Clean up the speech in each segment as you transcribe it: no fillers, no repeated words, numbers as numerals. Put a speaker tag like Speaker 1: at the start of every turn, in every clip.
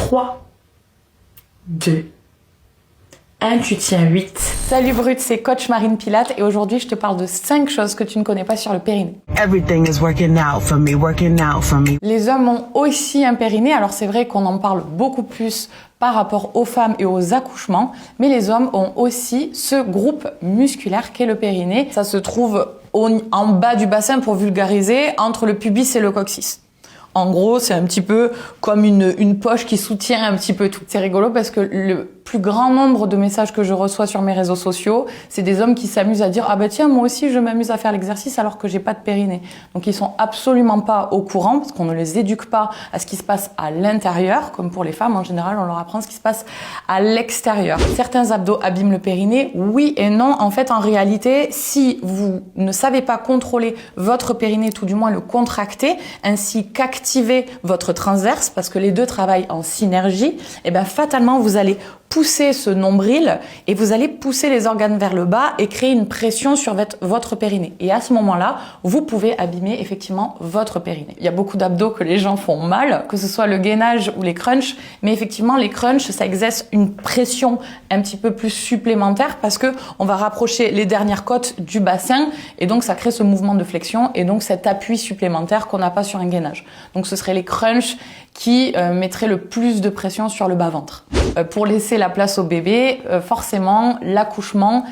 Speaker 1: 3, 2, 1, tu tiens 8.
Speaker 2: Salut Brut, c'est Coach Marine Pilates et aujourd'hui je te parle de 5 choses que tu ne connais pas sur le périnée.
Speaker 3: Everything is working out for me, working out for me.
Speaker 2: Les hommes ont aussi un périnée, alors c'est vrai qu'on en parle beaucoup plus par rapport aux femmes et aux accouchements, mais les hommes ont aussi ce groupe musculaire qu'est le périnée. Ça se trouve en bas du bassin pour vulgariser, entre le pubis et le coccyx. En gros, c'est un petit peu comme une poche qui soutient un petit peu tout. C'est rigolo parce que le plus grand nombre de messages que je reçois sur mes réseaux sociaux, c'est des hommes qui s'amusent à dire « Ah bah tiens, moi aussi je m'amuse à faire l'exercice alors que j'ai pas de périnée ». Donc ils sont absolument pas au courant parce qu'on ne les éduque pas à ce qui se passe à l'intérieur, comme pour les femmes en général, on leur apprend ce qui se passe à l'extérieur. Certains abdos abîment le périnée, oui et non. En fait, en réalité, si vous ne savez pas contrôler votre périnée, tout du moins le contracter, ainsi qu'activer votre transverse, parce que les deux travaillent en synergie, et bien fatalement vous allez pousser ce nombril et vous allez pousser les organes vers le bas et créer une pression sur votre périnée. Et à ce moment-là, vous pouvez abîmer effectivement votre périnée. Il y a beaucoup d'abdos que les gens font mal, que ce soit le gainage ou les crunchs, mais effectivement les crunchs, ça exerce une pression un petit peu plus supplémentaire parce que on va rapprocher les dernières côtes du bassin et donc ça crée ce mouvement de flexion et donc cet appui supplémentaire qu'on n'a pas sur un gainage. Donc ce seraient les crunchs qui mettraient le plus de pression sur le bas-ventre. Pour laisser la place au bébé, forcément, l'accouchement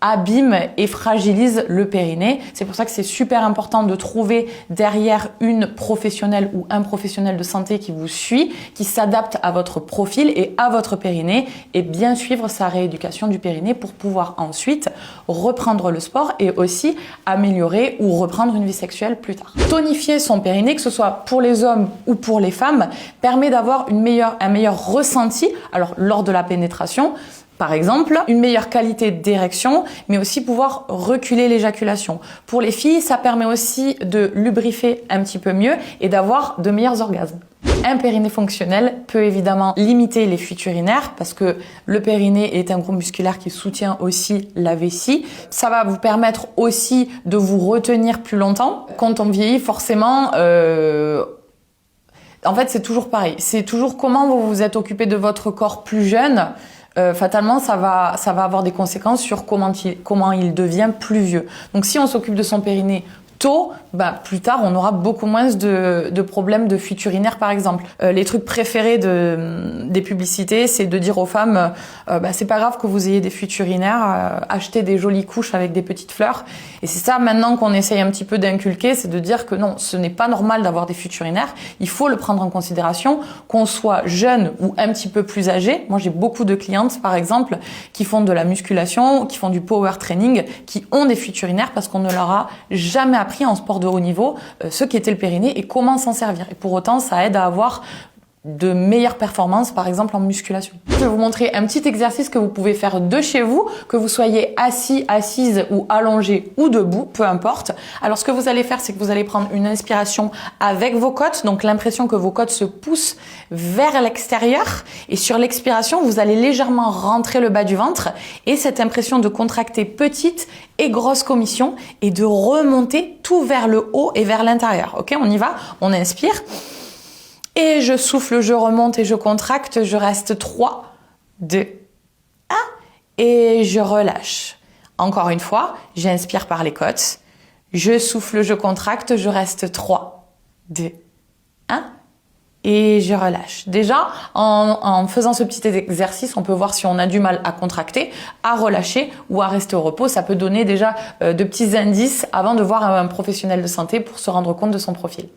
Speaker 2: abîme et fragilise le périnée. C'est pour ça que c'est super important de trouver derrière une professionnelle ou un professionnel de santé qui vous suit, qui s'adapte à votre profil et à votre périnée et bien suivre sa rééducation du périnée pour pouvoir ensuite reprendre le sport et aussi améliorer ou reprendre une vie sexuelle plus tard. Tonifier son périnée, que ce soit pour les hommes ou pour les femmes, permet d'avoir un meilleur ressenti, alors lors de la pénétration, par exemple, une meilleure qualité d'érection, mais aussi pouvoir reculer l'éjaculation. Pour les filles, ça permet aussi de lubrifier un petit peu mieux et d'avoir de meilleurs orgasmes. Un périnée fonctionnel peut évidemment limiter les fuites urinaires parce que le périnée est un groupe musculaire qui soutient aussi la vessie. Ça va vous permettre aussi de vous retenir plus longtemps. Quand on vieillit, forcément, en fait, c'est toujours pareil. C'est toujours comment vous vous êtes occupé de votre corps plus jeune. Fatalement, ça va avoir des conséquences sur comment il devient plus vieux. Donc, si on s'occupe de son périnée tôt, plus tard, on aura beaucoup moins de problèmes de fuite urinaire, par exemple. Les trucs préférés des publicités, c'est de dire aux femmes, c'est pas grave que vous ayez des fuites urinaires, achetez des jolies couches avec des petites fleurs. Et c'est ça maintenant qu'on essaye un petit peu d'inculquer, c'est de dire que non, ce n'est pas normal d'avoir des fuites urinaires. Il faut le prendre en considération, qu'on soit jeune ou un petit peu plus âgé. Moi, j'ai beaucoup de clientes, par exemple, qui font de la musculation, qui font du power training, qui ont des fuites urinaires parce qu'on ne leur a jamais appris en sport de haut niveau ce qu'était le périnée et comment s'en servir. Et pour autant, ça aide à avoir de meilleures performances, par exemple en musculation. Je vais vous montrer un petit exercice que vous pouvez faire de chez vous, que vous soyez assis, assise ou allongé ou debout, peu importe. Alors ce que vous allez faire, c'est que vous allez prendre une inspiration avec vos côtes, donc l'impression que vos côtes se poussent vers l'extérieur et sur l'expiration, vous allez légèrement rentrer le bas du ventre et cette impression de contracter petite et grosse commission et de remonter tout vers le haut et vers l'intérieur. Ok, on y va, on inspire. Et je souffle, je remonte et je contracte, je reste 3, 2, 1 et je relâche. Encore une fois, j'inspire par les côtes, je souffle, je contracte, je reste 3, 2, 1 et je relâche. Déjà, en faisant ce petit exercice, on peut voir si on a du mal à contracter, à relâcher ou à rester au repos. Ça peut donner déjà de petits indices avant de voir un professionnel de santé pour se rendre compte de son profil.